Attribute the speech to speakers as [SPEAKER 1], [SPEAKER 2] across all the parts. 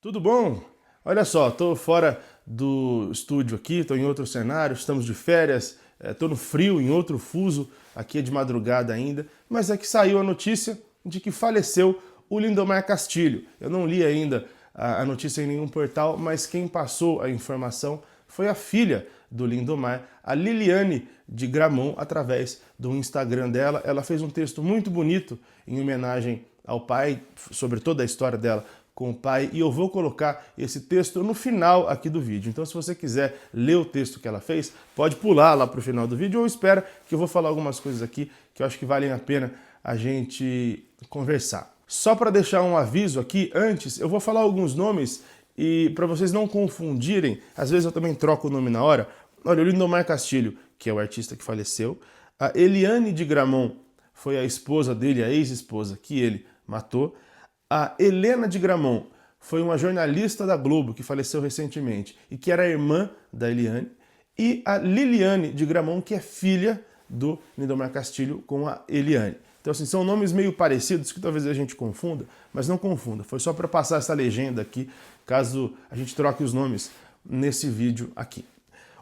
[SPEAKER 1] Tudo bom? Olha só, estou fora do estúdio aqui, estou em outro cenário, estamos de férias, estou no frio, em outro fuso, aqui é de madrugada ainda, mas é que saiu a notícia de que faleceu o Lindomar Castilho. Eu não li ainda a notícia em nenhum portal, mas quem passou a informação foi a filha do Lindomar, a Liliane de Gramont, através do Instagram dela. Ela fez um texto muito bonito em homenagem ao pai, sobre toda a história dela com o pai, e eu vou colocar esse texto no final aqui do vídeo. Então, se você quiser ler o texto que ela fez, pode pular lá para o final do vídeo ou espera que eu vou falar algumas coisas aqui que eu acho que valem a pena a gente conversar. Só para deixar um aviso aqui, antes, eu vou falar alguns nomes e para vocês não confundirem, às vezes eu também troco o nome na hora. Olha, o Lindomar Castilho, que é o artista que faleceu, a Eliane de Gramont foi a esposa dele, a ex-esposa que ele matou. A Helena de Gramont foi uma jornalista da Globo que faleceu recentemente e que era irmã da Eliane. E a Liliane de Gramont, que é filha do Lindomar Castilho com a Eliane. Então, assim, são nomes meio parecidos que talvez a gente confunda, mas não confunda. Foi só para passar essa legenda aqui, caso a gente troque os nomes nesse vídeo aqui.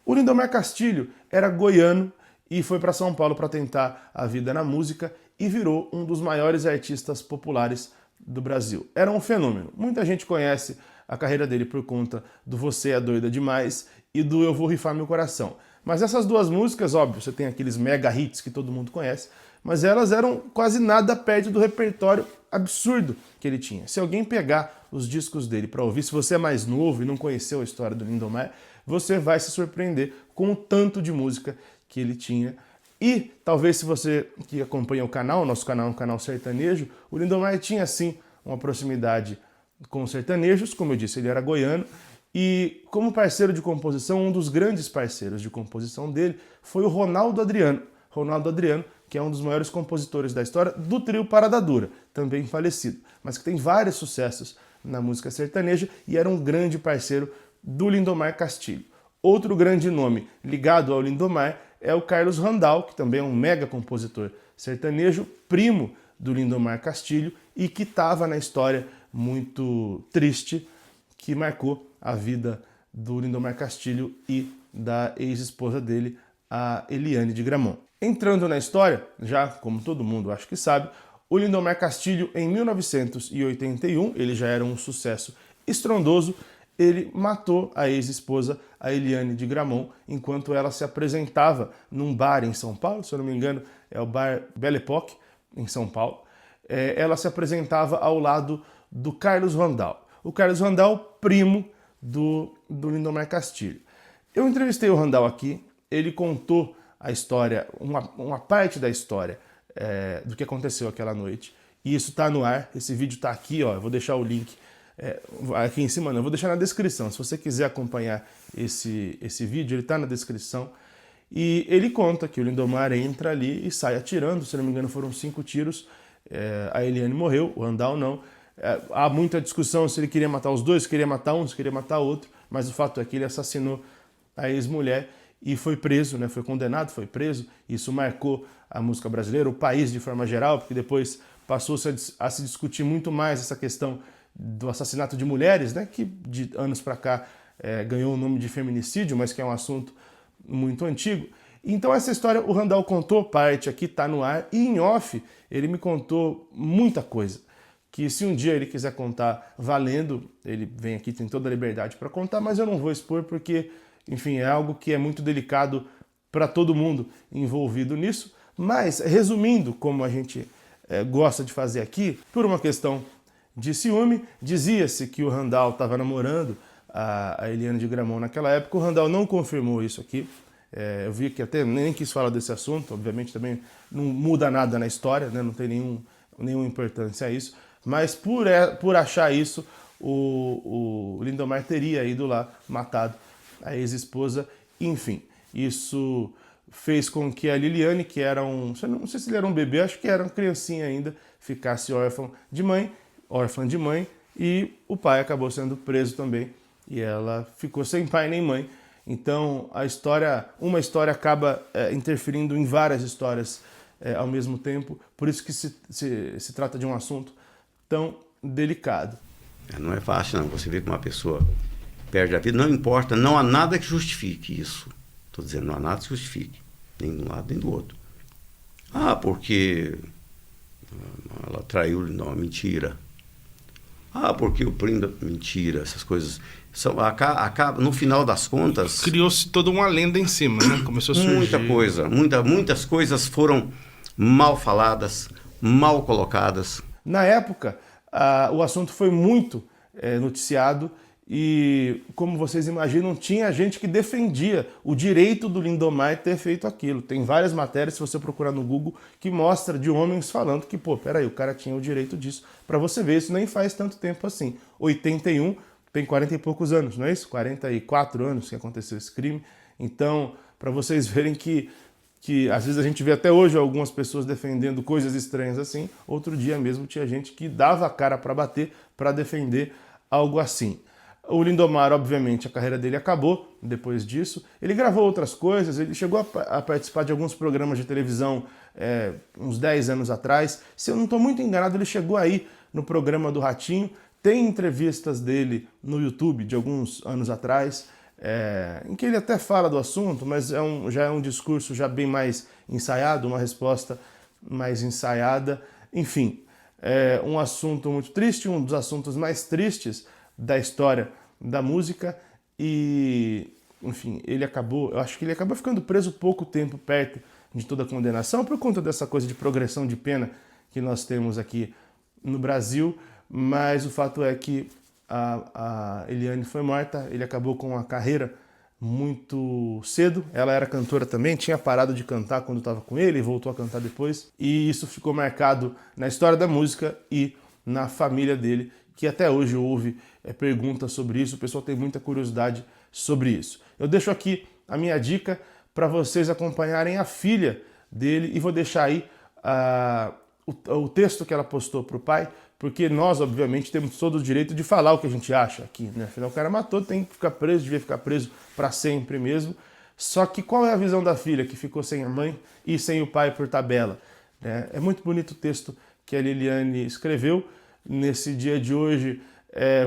[SPEAKER 1] O Lindomar Castilho era goiano e foi para São Paulo para tentar a vida na música e virou um dos maiores artistas populares do Brasil. Era um fenômeno. Muita gente conhece a carreira dele por conta do Você é Doida Demais e do Eu Vou Rifar Meu Coração. Mas essas duas músicas, óbvio, você tem aqueles mega hits que todo mundo conhece, mas elas eram quase nada perto do repertório absurdo que ele tinha. Se alguém pegar os discos dele para ouvir, se você é mais novo e não conheceu a história do Lindomar, você vai se surpreender com o tanto de música que ele tinha. E talvez se você que acompanha o canal, nosso canal é um canal sertanejo, o Lindomar tinha sim uma proximidade com os sertanejos, como eu disse, ele era goiano, e como parceiro de composição, um dos grandes parceiros de composição dele foi o Ronaldo Adriano. Ronaldo Adriano, que é um dos maiores compositores da história do trio Parada Dura, também falecido, mas que tem vários sucessos na música sertaneja e era um grande parceiro do Lindomar Castilho. Outro grande nome ligado ao Lindomar é o Carlos Randal, que também é um mega compositor sertanejo, primo do Lindomar Castilho e que estava na história muito triste que marcou a vida do Lindomar Castilho e da ex-esposa dele, a Eliane de Gramont. Entrando na história, já como todo mundo acho que sabe, o Lindomar Castilho em 1981, ele já era um sucesso estrondoso, ele matou a ex-esposa, a Eliane de Gramont, enquanto ela se apresentava num bar em São Paulo, se eu não me engano é o bar Belle Époque, em São Paulo. Ela se apresentava ao lado do Carlos Randal. O Carlos Randal, primo do Lindomar Castilho. Eu entrevistei o Randal aqui, ele contou a história, uma parte da história do que aconteceu aquela noite. E isso está no ar, esse vídeo está aqui, ó, eu vou deixar o link aqui em cima, não, eu vou deixar na descrição. Se você quiser acompanhar esse vídeo, ele está na descrição. E ele conta que o Lindomar entra ali e sai atirando, se não me engano foram 5 tiros, a Eliane morreu, o Randal não. Há muita discussão se ele queria matar os dois, se queria matar um, se queria matar outro, mas o fato é que ele assassinou a ex-mulher e foi preso, né? Foi condenado, foi preso. Isso marcou a música brasileira, o país de forma geral, porque depois passou-se a se discutir muito mais essa questão do assassinato de mulheres, né? Que de anos para cá ganhou o nome de feminicídio, mas que é um assunto muito antigo. Então essa história o Randal contou parte aqui, tá no ar, e em off ele me contou muita coisa, que se um dia ele quiser contar valendo, ele vem aqui, tem toda a liberdade para contar, mas eu não vou expor porque, enfim, é algo que é muito delicado para todo mundo envolvido nisso. Mas, resumindo, como a gente gosta de fazer aqui, por uma questão de ciúme, dizia-se que o Randal estava namorando a Eliane de Gramont naquela época. O Randal não confirmou isso aqui. Eu vi que até nem quis falar desse assunto, obviamente também não muda nada na história, né? Não tem nenhuma importância a isso. Mas por achar isso, o Lindomar teria ido lá, matado a ex-esposa. Enfim, isso fez com que a Liliane, que era não sei se ele era um bebê, acho que era uma criancinha ainda, ficasse órfã de mãe, e o pai acabou sendo preso também, e ela ficou sem pai nem mãe. Então uma história acaba interferindo em várias histórias ao mesmo tempo, por isso que se trata de um assunto tão delicado.
[SPEAKER 2] Não é fácil, não. Você vê que uma pessoa perde a vida, não importa, não há nada que justifique isso. Estou dizendo, não há nada que justifique, nem de um lado nem do outro. Porque ela traiu, não, mentira. Porque o primo, mentira, essas coisas. Acaba, no final das contas...
[SPEAKER 1] Criou-se toda uma lenda em cima, né? Começou a surgir.
[SPEAKER 2] Muita coisa, muitas coisas foram mal faladas, mal colocadas.
[SPEAKER 1] Na época, o assunto foi muito noticiado e, como vocês imaginam, tinha gente que defendia o direito do Lindomar ter feito aquilo. Tem várias matérias, se você procurar no Google, que mostra de homens falando que, peraí, o cara tinha o direito disso. Para você ver, isso nem faz tanto tempo assim. 81, tem 40 e poucos anos, não é isso? 44 anos que aconteceu esse crime. Então, para vocês verem que às vezes a gente vê até hoje algumas pessoas defendendo coisas estranhas assim. Outro dia mesmo tinha gente que dava a cara para bater, para defender algo assim. O Lindomar, obviamente, a carreira dele acabou depois disso. Ele gravou outras coisas, ele chegou a participar de alguns programas de televisão uns 10 anos atrás. Se eu não estou muito enganado, ele chegou aí no programa do Ratinho. Tem entrevistas dele no YouTube de alguns anos atrás, em que ele até fala do assunto, mas já é um discurso já bem mais ensaiado, uma resposta mais ensaiada. Enfim, é um assunto muito triste, um dos assuntos mais tristes da história da música e, enfim, eu acho que ele acabou ficando preso pouco tempo perto de toda a condenação por conta dessa coisa de progressão de pena que nós temos aqui no Brasil, mas o fato é que a Eliane foi morta, ele acabou com a carreira muito cedo. Ela era cantora também, tinha parado de cantar quando estava com ele e voltou a cantar depois. E isso ficou marcado na história da música e na família dele, que até hoje houve perguntas sobre isso. O pessoal tem muita curiosidade sobre isso. Eu deixo aqui a minha dica para vocês acompanharem a filha dele e vou deixar aí o texto que ela postou para o pai, porque nós, obviamente, temos todo o direito de falar o que a gente acha aqui, né? Afinal, o cara matou, tem que ficar preso, devia ficar preso para sempre mesmo. Só que qual é a visão da filha, que ficou sem a mãe e sem o pai por tabela? É muito bonito o texto que a Liliane escreveu. Nesse dia de hoje,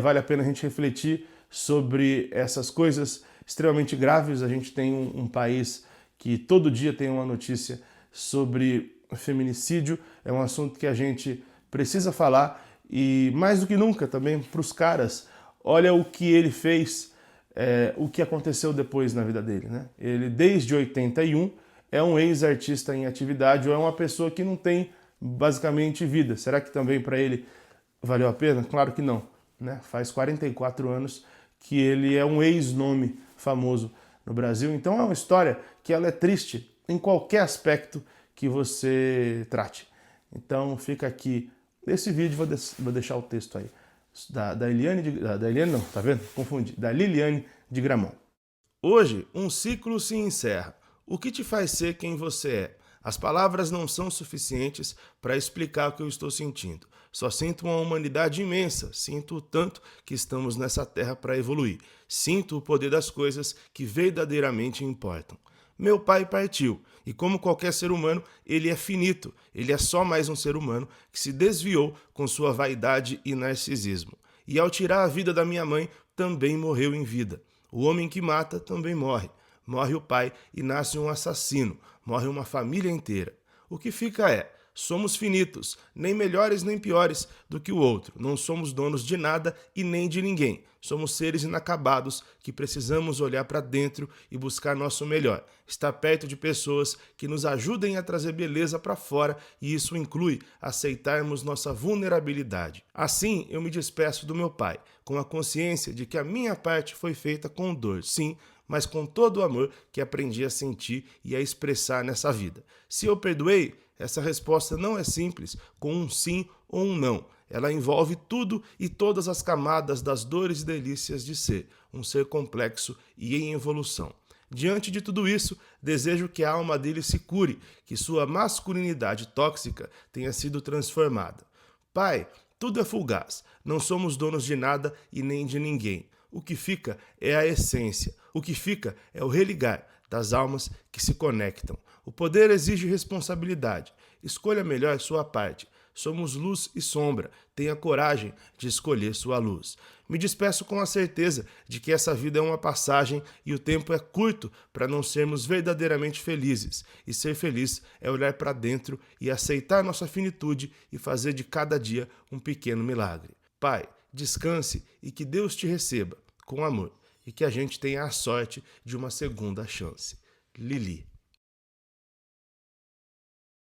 [SPEAKER 1] vale a pena a gente refletir sobre essas coisas extremamente graves. A gente tem um país que todo dia tem uma notícia sobre feminicídio. É um assunto que a gente precisa falar e, mais do que nunca, também para os caras, olha o que ele fez, o que aconteceu depois na vida dele, né? Ele, desde 81, é um ex-artista em atividade ou é uma pessoa que não tem, basicamente, vida. Será que também para ele valeu a pena? Claro que não, né? Faz 44 anos que ele é um ex-nome famoso no Brasil. Então é uma história que ela é triste em qualquer aspecto que você trate. Então fica aqui nesse vídeo, vou deixar o texto aí da Eliane, da Eliane não, tá vendo? Confundi. Da Liliane de Gramont. Hoje, um ciclo se encerra. O que te faz ser quem você é? As palavras não são suficientes para explicar o que eu estou sentindo. Só sinto uma humanidade imensa, sinto o tanto que estamos nessa terra para evoluir. Sinto o poder das coisas que verdadeiramente importam. Meu pai partiu, e como qualquer ser humano, ele é finito. Ele é só mais um ser humano que se desviou com sua vaidade e narcisismo. E ao tirar a vida da minha mãe, também morreu em vida. O homem que mata também morre. Morre o pai e nasce um assassino. Morre uma família inteira. O que fica é, somos finitos, nem melhores nem piores do que o outro. Não somos donos de nada e nem de ninguém. Somos seres inacabados que precisamos olhar para dentro e buscar nosso melhor. Estar perto de pessoas que nos ajudem a trazer beleza para fora, e isso inclui aceitarmos nossa vulnerabilidade. Assim, eu me despeço do meu pai, com a consciência de que a minha parte foi feita com dor, sim, mas com todo o amor que aprendi a sentir e a expressar nessa vida. Se eu perdoei, essa resposta não é simples, com um sim ou um não. Ela envolve tudo e todas as camadas das dores e delícias de ser, um ser complexo e em evolução. Diante de tudo isso, desejo que a alma dele se cure, que sua masculinidade tóxica tenha sido transformada. Pai, tudo é fugaz, não somos donos de nada e nem de ninguém. O que fica é a essência, o que fica é o religar das almas que se conectam. O poder exige responsabilidade. Escolha melhor sua parte. Somos luz e sombra. Tenha coragem de escolher sua luz. Me despeço com a certeza de que essa vida é uma passagem e o tempo é curto para não sermos verdadeiramente felizes. E ser feliz é olhar para dentro e aceitar nossa finitude e fazer de cada dia um pequeno milagre. Pai, descanse e que Deus te receba com amor e que a gente tenha a sorte de uma segunda chance. Lili.